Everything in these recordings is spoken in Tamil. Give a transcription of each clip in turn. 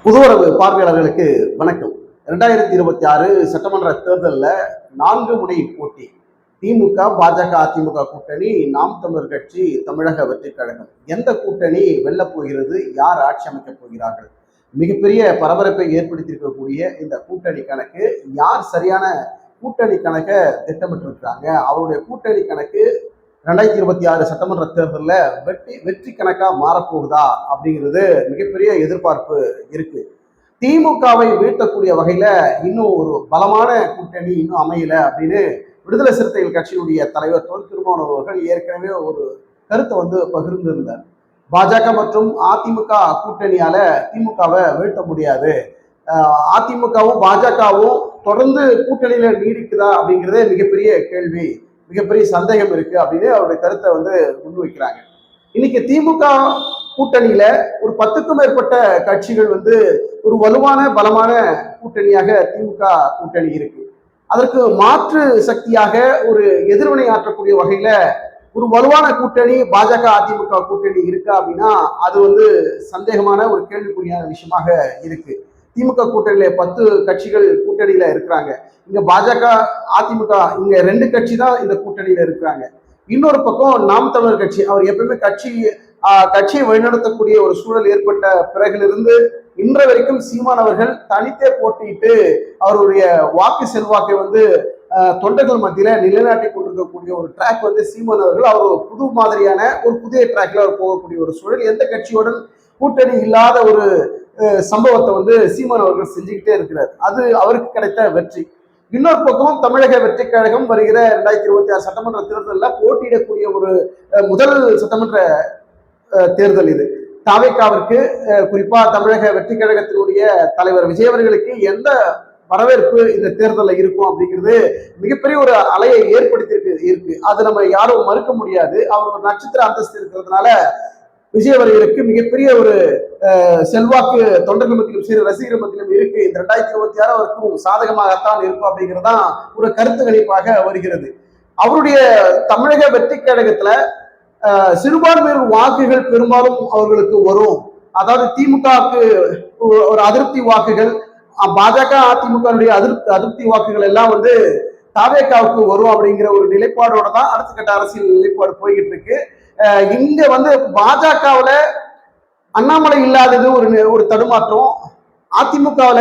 புதுவரவு பார்வையாளர்களுக்கு வணக்கம். 2026 சட்டமன்ற தேர்தலில் 4 முனை போட்டி. திமுக, பாஜக, அதிமுக கூட்டணி, நாம் தமிழர் கட்சி, தமிழக வெற்றி கழகம். எந்த கூட்டணி வெல்லப் போகிறது? யார் ஆட்சி அமைக்கப் போகிறார்கள்? மிகப்பெரிய பரபரப்பை ஏற்படுத்தியிருக்கக்கூடிய இந்த கூட்டணி கணக்கு, யார் சரியான கூட்டணி கணக்கை திட்டமிட்டிருக்கிறாங்க? அவருடைய கூட்டணி கணக்கு 2026 சட்டமன்ற தேர்தலில் வெற்றி கணக்கா மாறப்போகுதா அப்படிங்கிறது மிகப்பெரிய எதிர்பார்ப்பு இருக்கு. திமுகவை வீழ்த்தக்கூடிய வகையில இன்னும் ஒரு பலமான கூட்டணி இன்னும் அமையல அப்படின்னு விடுதலை சிறுத்தைகள் கட்சியினுடைய தலைவர் தொல் திருமாவளவன் அவர்கள் ஏற்கனவே ஒரு கருத்தை பகிர்ந்திருந்தார். பாஜக மற்றும் அதிமுக கூட்டணியால திமுகவை வீழ்த்த முடியாது, அதிமுகவும் பாஜகவும் தொடர்ந்து கூட்டணியில நீடிக்குதா அப்படிங்கிறதே மிகப்பெரிய கேள்வி, மிகப்பெரிய சந்தேகம் இருக்கு அப்படின்னு அவருடைய கருத்தை முன்வைக்கிறாங்க. இன்னைக்கு திமுக கூட்டணியில ஒரு 10க்கும் மேற்பட்ட கட்சிகள் ஒரு வலுவான பலமான கூட்டணியாக திமுக கூட்டணி இருக்கு. அதற்கு மாற்று சக்தியாக ஒரு எதிர்வினை ஆற்றக்கூடிய வகையில ஒரு வலுவான கூட்டணி பாஜக அதிமுக கூட்டணி இருக்கா அப்படின்னா அது சந்தேகமான ஒரு கேள்விக்குறியான விஷயமாக இருக்கு. திமுக கூட்டணியில 10 கட்சிகள் கூட்டணியில இருக்கிறாங்க. இங்க பாஜக அதிமுக இங்க 2 கட்சி தான் இந்த கூட்டணியில இருக்கிறாங்க. இன்னொரு பக்கம் நாம் தமிழர் கட்சி, அவர் எப்பவுமே கட்சியை வழிநடத்தக்கூடிய ஒரு சூழல் ஏற்பட்ட பிறகிலிருந்து இன்ற வரைக்கும் சீமான் அவர்கள் தனித்தே போட்டியிட்டு அவருடைய வாக்கு செல்வாக்கை தொண்டர்கள் மத்தியில நிலைநாட்டி கொண்டிருக்கக்கூடிய ஒரு ட்ராக் சீமான் அவர்கள் அவர் புது மாதிரியான ஒரு புதிய ட்ராக்ல அவர் போகக்கூடிய ஒரு சூழல், எந்த கட்சியுடன் கூட்டணி இல்லாத ஒரு சம்பவத்தை சீமான் அவர்கள் செஞ்சுக்கிட்டே இருக்கிறார். அது அவருக்கு கிடைத்த வெற்றி. இன்னொரு பக்கம் தமிழக வெற்றி கழகம் வருகிற 2026 சட்டமன்ற தேர்தலில் போட்டியிடக்கூடிய ஒரு முதல் சட்டமன்ற தேர்தல் இது. தாவேக்காவிற்கு, குறிப்பா தமிழக வெற்றி கழகத்தினுடைய தலைவர் விஜய் அவர்களுக்கு எந்த வரவேற்பு இந்த தேர்தலில் இருக்கும் அப்படிங்கிறது மிகப்பெரிய ஒரு அலையை இருக்கு. அது நம்ம யாரும் மறுக்க முடியாது. அவர் ஒரு நட்சத்திர அந்தஸ்து இருக்கிறதுனால விஜய் அவர்களுக்கு மிகப்பெரிய ஒரு செல்வாக்கு தொண்டர்கள் மத்தியிலும் சரி ரசிகர்கள் மத்தியிலும் இருக்கு. இந்த 2026 அவருக்கும் சாதகமாகத்தான் இருக்கும் அப்படிங்கிறதான் ஒரு கருத்து கணிப்பாக வருகிறது. அவருடைய தமிழக வெற்றி கழகத்துல சிறுபான்மையினர் வாக்குகள் பெரும்பாலும் அவர்களுக்கு வரும். அதாவது திமுகவுக்கு ஒரு அதிருப்தி வாக்குகள், பாஜக அதிமுக அதிருப்தி வாக்குகள் எல்லாம் தாவேக்காவுக்கு வரும் அப்படிங்கிற ஒரு நிலைப்பாடோட தான் அடுத்த கட்ட அரசியல் நிலைப்பாடு போய்கிட்டு இருக்கு. இங்க பாஜகவுல அண்ணாமலை இல்லாதது ஒரு தடுமாற்றம். அதிமுகவுல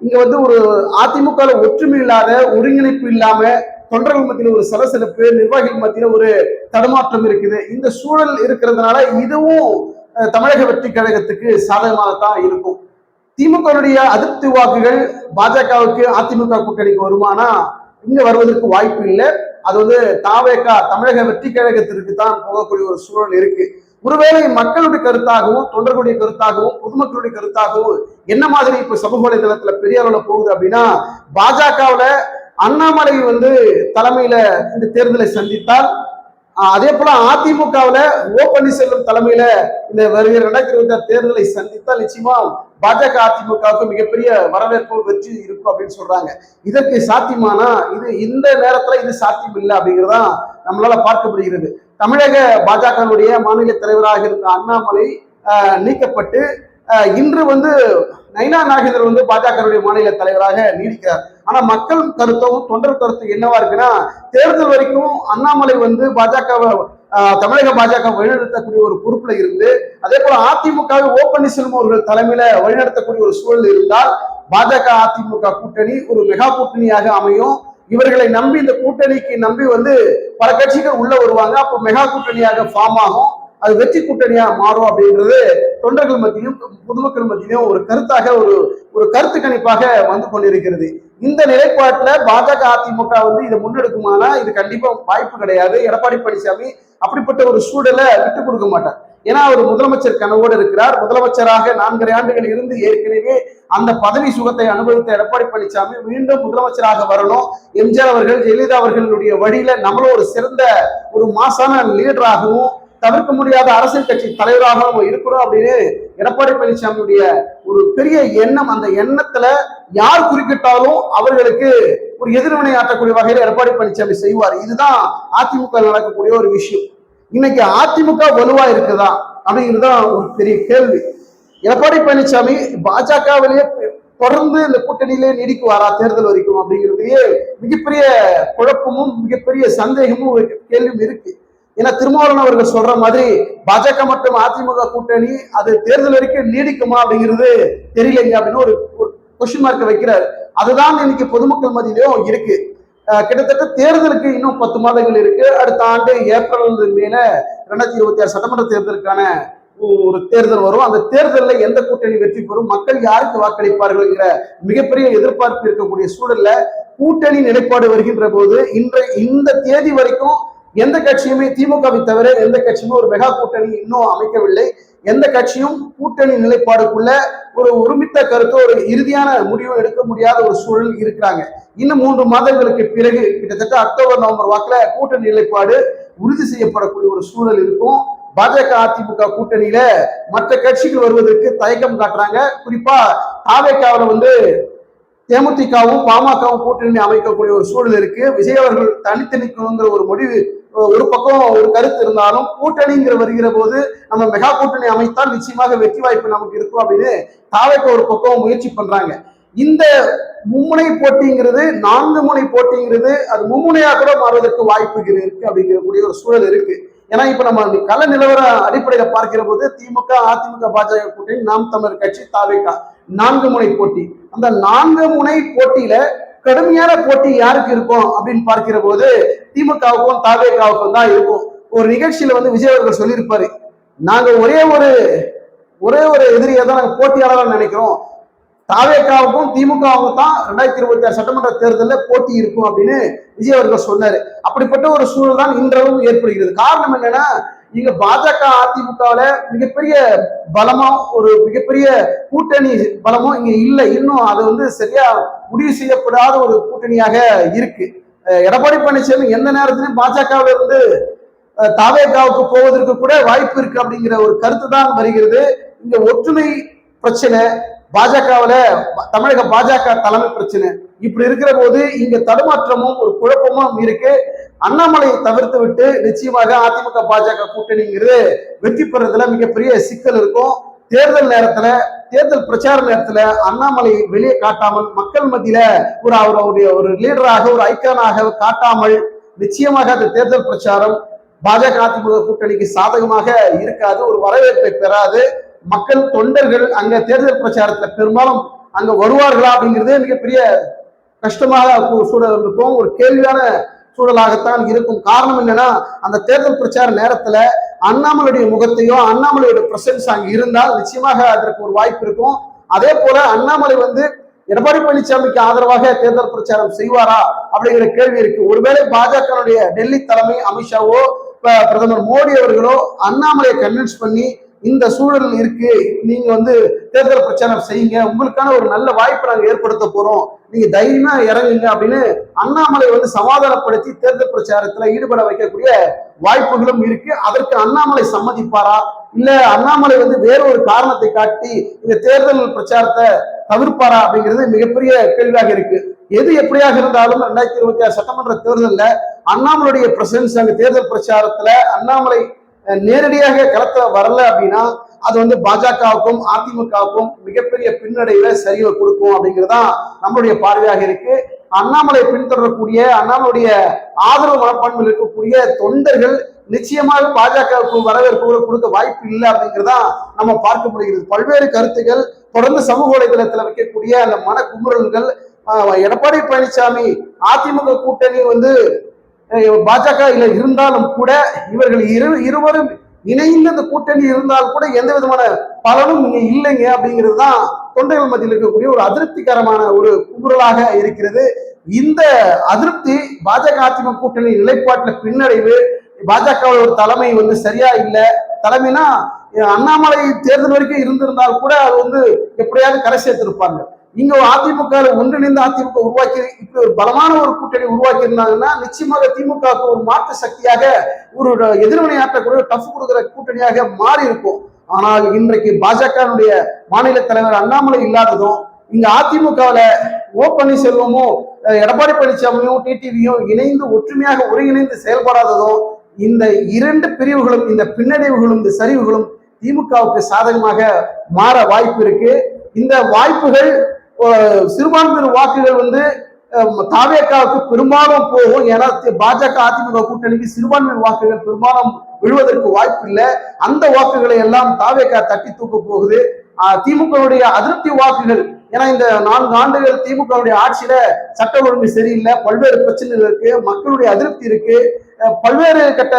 இங்க ஒரு அதிமுகவுல ஒற்றுமை இல்லாத, ஒருங்கிணைப்பு இல்லாம தொண்டர்கள் மத்தியில ஒரு சலசலப்பு, நிர்வாகிகள் மத்தியில ஒரு தடுமாற்றம் இருக்குது. இந்த சூழல் இருக்கிறதுனால இதுவும் தமிழக வெற்றி கழகத்துக்கு சாதகமாகத்தான் இருக்கும். திமுகவுடைய அதிருப்தி வாக்குகள் பாஜகவுக்கு அதிமுக கூட்டணிக்கு வருமானா இங்க வருவதற்கு வாய்ப்பு இல்லை. அது தாவேகா தமிழக வெற்றி கழகத்திற்கு தான் போகக்கூடிய ஒரு சூழல் இருக்கு. ஒருவேளை மக்களுடைய கருத்தாகவும் தொண்டர்களுடைய கருத்தாகவும் பொதுமக்களுடைய கருத்தாகவும் என்ன மாதிரி இப்ப சமூக வலைதளத்துல பெரிய அளவுல போகுது அப்படின்னா, பாஜகவுல அண்ணாமலை தலைமையில இந்த தேர்தலை சந்தித்தால், அதே போல அதிமுகவுல ஓ பன்னீர்செல்வம் தலைமையில இந்த வருகிற 2026 தேர்தலை சந்தித்தால் நிச்சயமா பாஜக அதிமுகவுக்கு மிகப்பெரிய வரவேற்பு வெற்றி இருக்கும் அப்படின்னு சொல்றாங்க. இதற்கு சாத்தியமானா இந்த நேரத்துல இது சாத்தியம் இல்லை அப்படிங்கிறதா நம்மளால பார்க்கப்படுகிறது. தமிழக பாஜகவுடைய மாநில தலைவராக இருந்த அண்ணாமலை நீக்கப்பட்டு இன்று நைனா நாகேந்திரன் பாஜகவுடைய மாநில தலைவராக நீடிக்கிறார். ஆனா மக்கள் கருத்தும் தொண்டர் கருத்தும் என்னவா இருக்குன்னா, தேர்தல் வரைக்கும் அண்ணாமலை பாஜகவை தமிழக பாஜக வழிநடத்தக்கூடிய ஒரு பொறுப்புல இருந்து, அதே போல அதிமுக ஓ பன்னீர்செல்வம் அவர்கள் தலைமையில வழிநடத்தக்கூடிய ஒரு சூழல் இருந்தால் பாஜக அதிமுக கூட்டணி ஒரு மெகா கூட்டணியாக அமையும். இவர்களை நம்பி இந்த கூட்டணிக்கு நம்பி பல கட்சிகள் உள்ள வருவாங்க. அப்போ மெகா கூட்டணியாக ஃபார்ம் ஆகும். அது வெற்றி கூட்டணியா மாறும் அப்படின்றது தொண்டர்கள் மத்தியிலும் பொதுமக்கள் மத்தியிலும் ஒரு கருத்தாக ஒரு கருத்து கணிப்பாக கொண்டிருக்கிறது. இந்த நிலைப்பாட்டுல பாஜக அதிமுக இதை முன்னெடுக்குமானா இது கண்டிப்பா வாய்ப்பு கிடையாது. எடப்பாடி பழனிசாமி அப்படிப்பட்ட ஒரு சூழலை விட்டுக் கொடுக்க மாட்டார். ஏன்னா அவர் முதலமைச்சர் கனவோடு இருக்கிறார். முதலமைச்சராக 4.5 ஆண்டுகள் இருந்து ஏற்கனவே அந்த பதவி சுகத்தை அனுபவித்த எடப்பாடி பழனிசாமி மீண்டும் முதலமைச்சராக வரணும். எம்ஜிஆர் அவர்கள், ஜெயலலிதா அவர்களுடைய வழியில நம்மளும் ஒரு சிறந்த ஒரு மாசான லீடராகவும் தவிர்க்க முடியாத அரசியல் கட்சி தலைவராக நம்ம இருக்கிறோம் அப்படின்னு எடப்பாடி பழனிசாமியுடைய ஒரு பெரிய எண்ணம். அந்த எண்ணத்துல யார் குறுக்கிட்டாலும் அவர்களுக்கு ஒரு எதிர்வினை ஆற்றக்கூடிய வகையில் எடப்பாடி பழனிசாமி செய்வார். இதுதான் அதிமுக நடக்கக்கூடிய ஒரு விஷயம். இன்னைக்கு அதிமுக வலுவா இருக்குதா அப்படிங்கிறதுதான் ஒரு பெரிய கேள்வி. எடப்பாடி பழனிசாமி பாஜகவிலேயே தொடர்ந்து இந்த கூட்டணியிலே நீடிக்குவாரா தேர்தல் வரைக்கும் அப்படிங்கிறதையே மிகப்பெரிய குழப்பமும் மிகப்பெரிய சந்தேகமும் கேள்வியும் இருக்கு. ஏன்னா திருமாவளவன் அவர்கள் சொல்ற மாதிரி பாஜக மற்றும் அதிமுக கூட்டணி அது தேர்தல் வரைக்கும் நீடிக்குமா அப்படிங்கிறது தெரியலைங்க அப்படின்னு ஒரு கொஸ்டின் மார்க் வைக்கிறார். அதுதான் இன்னைக்கு பொதுமக்கள் மத்தியிலும் இருக்கு. கிட்டத்தட்ட தேர்தலுக்கு இன்னும் 10 மாதங்கள் இருக்கு. அடுத்த ஆண்டு ஏப்ரல் மேல 2026 சட்டமன்ற தேர்தலுக்கான ஒரு தேர்தல் வரும். அந்த தேர்தலில் எந்த கூட்டணி வெற்றி பெறும், மக்கள் யாருக்கு வாக்களிப்பார்கள் மிகப்பெரிய எதிர்பார்ப்பு இருக்கக்கூடிய சூழல்ல கூட்டணி நிலைப்பாடு வருகின்ற போது இந்த தேதி வரைக்கும் எந்த கட்சியுமே திமுகவை தவிர எந்த கட்சியுமே ஒரு மெகா கூட்டணி இன்னும் அமைக்கவில்லை. எந்த கட்சியும் கூட்டணி நிலைப்பாடுக்குள்ள ஒரு ஒருமித்த கருத்து ஒரு இறுதியான முடிவு எடுக்க முடியாத ஒரு சூழல் இருக்கிறாங்க. இன்னும் 3 மாதங்களுக்கு பிறகு கிட்டத்தட்ட அக்டோபர் நவம்பர் வாக்குல கூட்டணி நிலைப்பாடு உறுதி செய்யப்படக்கூடிய ஒரு சூழல் இருக்கும். பாஜக அதிமுக கூட்டணியில மற்ற கட்சிகள் வருவதற்கு தயக்கம் காட்டுறாங்க. குறிப்பா தாவேக்காவில தேமுதிகவும் பாமகவும் கூட்டணி அமைக்கக்கூடிய ஒரு சூழல் இருக்கு. விஜய் அவர்கள் தனித்து நிற்கணுங்கிற ஒரு முடிவு ஒரு பக்கம் ஒரு கருத்து இருந்தாலும் கூட்டணிங்கிற வருகிற போது நம்ம மெகா கூட்டணி அமைத்தால் நிச்சயமாக வெற்றி வாய்ப்பு நமக்கு இருக்கும் அப்படின்னு தாவேக்கா ஒரு பக்கம் முயற்சி பண்றாங்க. இந்த மும்முனை போட்டிங்கிறது 4 முனை போட்டிங்கிறது அது மும்முனையா கூட மாறுவதற்கு வாய்ப்புகள் இருக்கு அப்படிங்கிற ஒரு சூழல் இருக்கு. ஏன்னா இப்ப நம்ம கள நிலவர அடிப்படையில பார்க்கிற போது திமுக அதிமுக பாஜக கூட்டணி நாம் தமிழர் கட்சி தாவேக்கா 4 முனை போட்டி. அந்த 4 முனை போட்டியில கடுமையான போட்டி யாருக்கு இருக்கும் அப்படின்னு பார்க்கிற போது திமுகவுக்கும் தாவேக்காவுக்கும் தான் இருக்கும். ஒரு நிகழ்ச்சியில விஜய் அவர்கள் சொல்லியிருப்பாரு, நாங்க ஒரே ஒரு எதிரியை தான் நாங்க போட்டியாளர் நினைக்கிறோம், தாவேக்காவுக்கும் திமுகவுக்கும் தான் 2026 சட்டமன்ற தேர்தலில் போட்டி இருக்கும் அப்படின்னு விஜய் அவர்கள் சொன்னாரு. அப்படிப்பட்ட ஒரு சூழல் தான் இன்றளவும் ஏற்படுகிறது. காரணம் என்னன்னா இங்க பாஜக அதிமுகவுல மிகப்பெரிய பலமும் ஒரு மிகப்பெரிய கூட்டணி பலமும் இங்க இல்லை. இன்னும் அது சரியா முடிவு செய்யப்படாத ஒரு கூட்டணியாக இருக்கு. எடப்பாடி பழனிசாமி எந்த நேரத்திலும் பாஜகவில இருந்து தாவேக்காவுக்கு போவதற்கு கூட வாய்ப்பு இருக்கு அப்படிங்கிற ஒரு கருத்து தான் வருகிறது. இங்க ஒற்றுமை பிரச்சனை, பாஜகவுல தமிழக பாஜக தலைமை பிரச்சனை இப்படி இருக்கிற போது இங்க தடுமாற்றமும் ஒரு குழப்பமும் இருக்கு. அண்ணாமலையை தவிர்த்து விட்டு நிச்சயமாக அதிமுக பாஜக கூட்டணிங்கிறது வெற்றி பெறதுல மிகப்பெரிய சிக்கல் இருக்கும். தேர்தல் நேரத்துல தேர்தல் பிரச்சார நேரத்துல அண்ணாமலை வெளியே காட்டாமல் மக்கள் மத்தியில அவருடைய ஒரு லீடராக ஒரு ஐக்கானாக காட்டாமல் நிச்சயமாக அந்த தேர்தல் பிரச்சாரம் பாஜக அதிமுக கூட்டணிக்கு சாதகமாக இருக்காது, ஒரு வரவேற்பை பெறாது. மக்கள் தொண்டர்கள் அங்க தேர்தல் பிரச்சாரத்துல பெரும்பாலும் அங்க வருவார்களா அப்படிங்கிறதே மிகப்பெரிய கஷ்டமாக சூழல் இருக்கும், ஒரு கேள்வியான சூழலாகத்தான் இருக்கும். காரணம் என்னன்னா அந்த தேர்தல் பிரச்சார நேரத்துல அண்ணாமலையுடைய முகத்தையும் அண்ணாமலையுடைய பிரசன்ஸ் அங்க இருந்தால் நிச்சயமாக அதற்கு ஒரு வாய்ப்பு இருக்கும். அதே போல அண்ணாமலை எடப்பாடி பழனிசாமிக்கு ஆதரவாக தேர்தல் பிரச்சாரம் செய்வாரா அப்படிங்கிற கேள்வி இருக்கு. ஒருவேளை பாஜகவுடைய டெல்லி தலைமை அமித்ஷாவோ பிரதமர் மோடி அவர்களோ அண்ணாமலையை கன்வின்ஸ் பண்ணி இந்த சூழல் இருக்கு, நீங்க தேர்தல் பிரச்சாரம் செய்யுங்க, உங்களுக்கான ஒரு நல்ல வாய்ப்பை நாங்க ஏற்படுத்த போறோம், நீங்க தைரியமா இறங்குங்க அப்படின்னு அண்ணாமலை சமாதானப்படுத்தி தேர்தல் பிரச்சாரத்துல ஈடுபட வைக்கக்கூடிய வாய்ப்புகளும் இருக்கு. அதற்கு அண்ணாமலை சம்மதிப்பாரா, இல்ல அண்ணாமலை வேற ஒரு காரணத்தை காட்டி இந்த தேர்தல் பிரச்சாரத்தை தவிர்ப்பாரா அப்படிங்கிறது மிகப்பெரிய கேள்வியாக இருக்கு. எது எப்படியாக இருந்தாலும் 2026 சட்டமன்ற தேர்தலில் அண்ணாமலையுடைய பிரசன்ஸ் அங்க தேர்தல் பிரச்சாரத்துல அண்ணாமலை நேரடியாக களத்துல வரல அப்படின்னா அது பாஜகவுக்கும் அதிமுகவுக்கும் மிகப்பெரிய பின்னடைவை சரிவை கொடுக்கும் அப்படிங்கிறதுதான் நம்மளுடைய பார்வையாக இருக்கு. அண்ணாமலை பின்தொடரக்கூடிய அண்ணாமலையுடைய ஆதரவு மனப்பான்மையில் இருக்கக்கூடிய தொண்டர்கள் நிச்சயமாக பாஜகவுக்கு வரவேற்பு கொடுக்க வாய்ப்பு இல்லை அப்படிங்கிறதா நம்ம பார்க்க முடிகிறது. பல்வேறு கருத்துக்கள் தொடர்ந்து சமூக வலைதளத்துல வைக்கக்கூடிய அந்த மன குமுறல்கள், எடப்பாடி பழனிசாமி அதிமுக கூட்டணி பாஜக இருந்தாலும் கூட இவர்கள் இருவரும் இணைந்து அந்த கூட்டணி இருந்தால் கூட எந்த விதமான பலனும் இங்க இல்லைங்க அப்படிங்கிறது தான் தொண்டர்கள் மத்தியில் இருக்கக்கூடிய ஒரு அதிருப்திகரமான ஒரு குமுறலாக இருக்கிறது. இந்த அதிருப்தி பாஜக அதிமுக கூட்டணி நிலைப்பாட்டுல பின்னடைவு, பாஜகவோட ஒரு தலைமை சரியா இல்லை, தலைமைனா அண்ணாமலை தேர்தல் வரைக்கும் இருந்திருந்தால் கூட அது எப்படியாவது கரை சேர்த்திருப்பாங்க. இங்க அதிமுக ஒன்றிணைந்து அதிமுக உருவாக்கி இப்படி ஒரு பலமான ஒரு கூட்டணி உருவாக்கி இருந்தாங்கன்னா நிச்சயமாக திமுக ஒரு மாற்று சக்தியாக ஒரு எதிர்வினை ஆற்றக்கூடிய டஃப் கொடுக்கிற கூட்டணியாக மாறி இருக்கும். ஆனால் இன்றைக்கு பாஜகனுடைய மாநில தலைவர் அண்ணாமலை இல்லாததும் இங்க அதிமுகவுல ஓ பன்னீர்செல்வமும் எடப்பாடி பழனிசாமியும் டிடிவியும் இணைந்து ஒற்றுமையாக ஒருங்கிணைந்து செயல்படாததும் இந்த 2 பிரிவுகளும் இந்த பின்னடைவுகளும் இந்த சரிவுகளும் திமுகவுக்கு சாதகமாக மாற வாய்ப்பு இருக்கு. இந்த வாய்ப்புகள் சிறுபான்மையினர் வாக்குகள் வந்து தாவேக்காவுக்கு பெரும்பாலும் போகும். ஏன்னா பாஜக அதிமுக கூட்டணிக்கு சிறுபான்மையினர் வாக்குகள் பெரும்பாலும் விழுவதற்கு வாய்ப்பு இல்லை. அந்த வாக்குகளை எல்லாம் தாவேக்கா தட்டி தூக்க போகுது. திமுகவுடைய அதிருப்தி வாக்குகள், ஏன்னா இந்த 4 ஆண்டுகள் திமுகவுடைய ஆட்சியில சட்ட ஒழுங்கு சரியில்லை, பல்வேறு பிரச்சனைகள் இருக்கு, மக்களுடைய அதிருப்தி இருக்கு, பல்வேறு கட்ட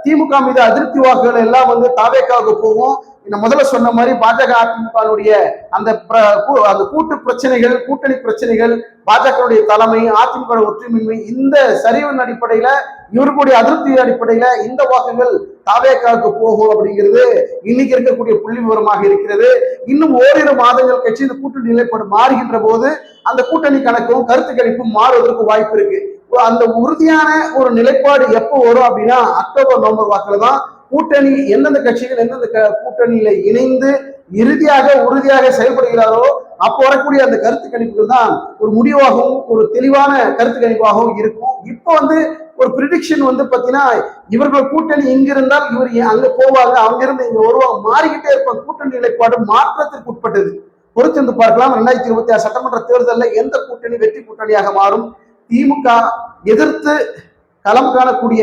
திமுக மீது அதிருப்தி வாக்குகள் எல்லாம் வந்து தாவேக்காவுக்கு போகும். இந்த முதல்ல சொன்ன மாதிரி பாஜக அதிமுகவுடைய அந்த கூட்டு பிரச்சனைகள், கூட்டணி பிரச்சனைகள், பாஜகவுடைய தலைமை, அதிமுக ஒற்றுமையின்மை, இந்த சரிவின் அடிப்படையில, இவர்களுடைய அதிருப்தி அடிப்படையில இந்த வாக்குகள் தாவேக்காவுக்கு போகும் அப்படிங்கிறது இன்னைக்கு இருக்கக்கூடிய புள்ளி விவரமாக இருக்கிறது. இன்னும் ஓரிரு மாதங்கள் கட்சி இந்த கூட்டணி நிலைப்பாடு மாறுகின்ற போது அந்த கூட்டணி கணக்கும் கருத்து கணிப்பும் மாறுவதற்கு வாய்ப்பு இருக்கு. அந்த உறுதியான ஒரு நிலைப்பாடு எப்போ வரும் அப்படின்னா அக்டோபர் நவம்பர் வாக்குல தான் கூட்டணி எந்தெந்த கட்சிகள் எந்தெந்த கூட்டணியில இணைந்து இறுதியாக உறுதியாக செயல்படுகிறாரோ அப்போ வரக்கூடிய அந்த கருத்து கணிப்புகள் தான் ஒரு முடிவாகவும் ஒரு தெளிவான கருத்து கணிப்பாகவும் இருக்கும். இப்போ வந்து ஒரு ப்ரிடிக்ஷன் வந்து பாத்தீங்கன்னா இவர்கள் கூட்டணி இங்க இருந்தால் இவர் அங்க போவாங்க, அவங்க இருந்து இங்க வருவாங்க, மாறிக்கிட்டே இருப்பாங்க. கூட்டணி நிலைப்பாடு மாற்றத்திற்கு உட்பட்டது. பொறுத்து வந்து பார்க்கலாம். 2026 சட்டமன்ற தேர்தலில் எந்த கூட்டணி வெற்றி கூட்டணியாக மாறும். திமுக எதிர்த்து களம் காணக்கூடிய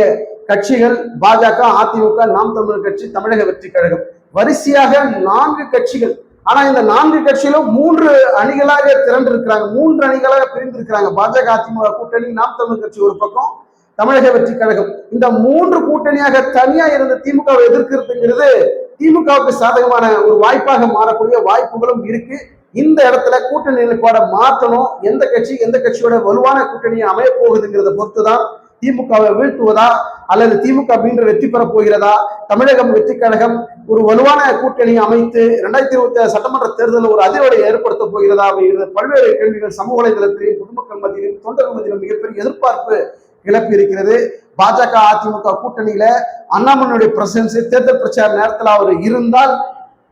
கட்சிகள் பாஜக, அதிமுக, நாம் தமிழர் கட்சி, தமிழக வெற்றி கழகம், வரிசையாக 4 கட்சிகள். ஆனா இந்த 4 கட்சியிலும் 3 அணிகளாக திரண்டு இருக்கிறாங்க, 3 அணிகளாக பிரிந்து இருக்கிறாங்க. பாஜக, அதிமுக கூட்டணி, நாம் தமிழர் கட்சி ஒரு பக்கம், தமிழக வெற்றி கழகம். இந்த 3 கூட்டணியாக தனியா இருந்த திமுகவை எதிர்க்கிறதுங்கிறது திமுகவுக்கு சாதகமான ஒரு வாய்ப்பாக மாறக்கூடிய வாய்ப்புகளும் இருக்கு. இந்த இடத்துல கூட்டணி நிலைப்பாடை மாற்றணும். எந்த கட்சி எந்த கட்சியோட வலுவான கூட்டணியை அமைய போகுதுங்கிறத பொறுத்துதான் திமுகவை வீழ்த்துவதா அல்லது திமுக மீண்டும் வெற்றி பெறப் போகிறதா, தமிழகம் வெற்றி கழகம் ஒரு வலுவான கூட்டணி அமைத்து 2026 சட்டமன்ற தேர்தலில் ஒரு அதிர்வலை ஏற்படுத்த போகிறதா அப்படிங்கிறது பல்வேறு கேள்விகள் சமூக வலைதளத்திலும் பொதுமக்கள் மத்தியிலும் தொண்டர்கள் மத்தியிலும் மிகப்பெரிய எதிர்பார்ப்பு கிளப்பி இருக்கிறது. பாஜக அதிமுக கூட்டணியில அண்ணாமலையுடைய பிரசன்ஸ் தேர்தல் பிரச்சார நேரத்தில் அவர் இருந்தால்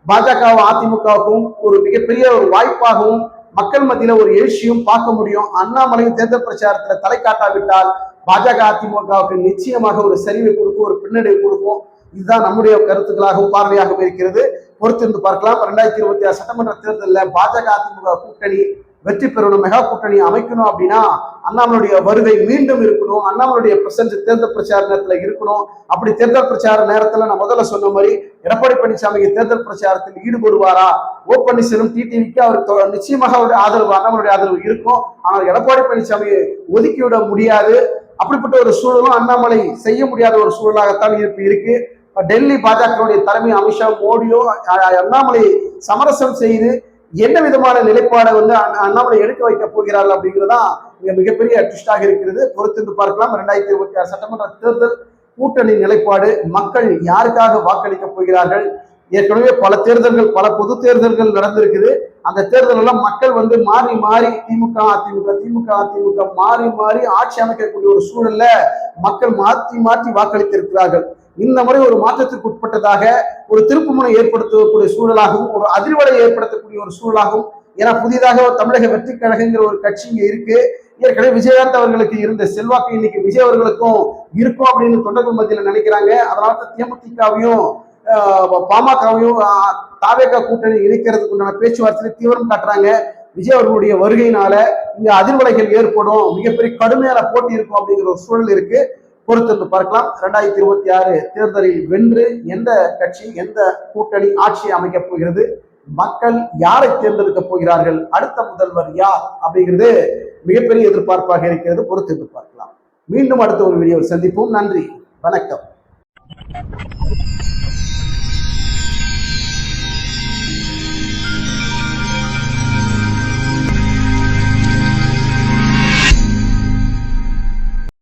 பாஜகவும் அதிமுகவுக்கும் ஒரு மிகப்பெரிய ஒரு வாய்ப்பாகவும் மக்கள் மத்தியில ஒரு எழுச்சியும் பார்க்க முடியும். அண்ணாமலையும் தேர்தல் பிரச்சாரத்துல தலை காட்டாவிட்டால் பாஜக அதிமுகவுக்கு நிச்சயமாக ஒரு சரிவை கொடுக்கும், ஒரு பின்னடைவு கொடுக்கும். இதுதான் நம்முடைய கருத்துக்களாகவும் பார்வையாகவும் இருக்கிறது. பொறுத்திருந்து பார்க்கலாம். 2026 சட்டமன்ற தேர்தலில் பாஜக அதிமுக கூட்டணி வெற்றி பெறணும், மெகா கூட்டணி அமைக்கணும் அப்படின்னா அண்ணாமலையுடைய வருகை மீண்டும் இருக்கணும், அண்ணாமலையுடைய பிரசன்ஸ் தேர்தல் பிரச்சார நேரத்துல இருக்கணும். அப்படி தேர்தல் பிரச்சார நேரத்துல நான் முதல்ல சொன்ன மாதிரி எடப்பாடி பழனிசாமி தேர்தல் பிரச்சாரத்தில் ஈடுபடுவாரா, ஓ பன்னீர்செல்வம் டிடிவிக்கு அவர் நிச்சயமாக அவருடைய ஆதரவு, அண்ணாமலையுடைய ஆதரவு இருக்கும். ஆனால் எடப்பாடி பழனிசாமியை ஒதுக்கிவிட முடியாது. அப்படிப்பட்ட ஒரு சூழலும் அண்ணாமலை செய்ய முடியாத ஒரு சூழலாகத்தான் இருக்கு. டெல்லி பாஜகவுடைய தலைமை அமித்ஷா மோடியோ அண்ணாமலை சமரசம் செய்து என்ன விதமான நிலைப்பாடை வந்து அண்ணாமலை எடுக்க வைக்க போகிறார்கள் அப்படிங்கிறதா இங்க மிகப்பெரிய ட்விஸ்டாக இருக்கிறது. பொறுத்திருந்து பார்க்கலாம். 2026 சட்டமன்ற தேர்தல் கூட்டணி நிலைப்பாடு, மக்கள் யாருக்காக வாக்களிக்க போகிறார்கள். ஏற்கனவே பல தேர்தல்கள், பல பொது தேர்தல்கள் நடந்திருக்குது. அந்த தேர்தல் எல்லாம் மக்கள் வந்து மாறி மாறி திமுக அதிமுக மாறி மாறி ஆட்சி அமைக்கக்கூடிய ஒரு சூழல்ல மக்கள் மாற்றி மாற்றி வாக்களித்திருக்கிறார்கள். இந்த முறை ஒரு மாற்றத்திற்கு உட்பட்டதாக ஒரு திருப்புமுனை ஏற்படுத்தக்கூடிய சூழலாகவும் ஒரு அதிர்வலை ஏற்படுத்தக்கூடிய ஒரு சூழலாகவும், ஏன்னா புதிதாக தமிழக வெற்றி கழகங்கிற ஒரு கட்சி இங்க இருக்கு. ஏற்கனவே விஜயகாந்த் அவர்களுக்கு இருந்த செல்வாக்கு இன்னைக்கு விஜய் அவர்களுக்கும் இருக்கும் அப்படின்னு தொண்டர்கள் மத்தியில் நினைக்கிறாங்க. அதனால தேமுதிகவையும் பாமகவையும் தாவேகா கூட்டணி இணைக்கிறதுக்கு உண்டான பேச்சுவார்த்தையில தீவிரம் காட்டுறாங்க. விஜய் அவர்களுடைய வருகையினால இங்க அதிர்வலைகள் ஏற்படும், மிகப்பெரிய கடுமையான போட்டி இருக்கும் அப்படிங்கிற ஒரு சூழல் இருக்கு. பொறுத்திருந்து பார்க்கலாம். 2026 தேர்தலில் வென்று எந்த கட்சி எந்த கூட்டணி ஆட்சியை அமைக்கப் போகிறது, மக்கள் யாரை தேர்ந்தெடுக்க போகிறார்கள், அடுத்த முதல்வர் யார் அப்படிங்கிறது மிகப்பெரிய எதிர்பார்ப்பாக இருக்கிறது. பொறுத்திருந்து பார்க்கலாம். மீண்டும் அடுத்த ஒரு வீடியோவில் சந்திப்போம். நன்றி, வணக்கம்.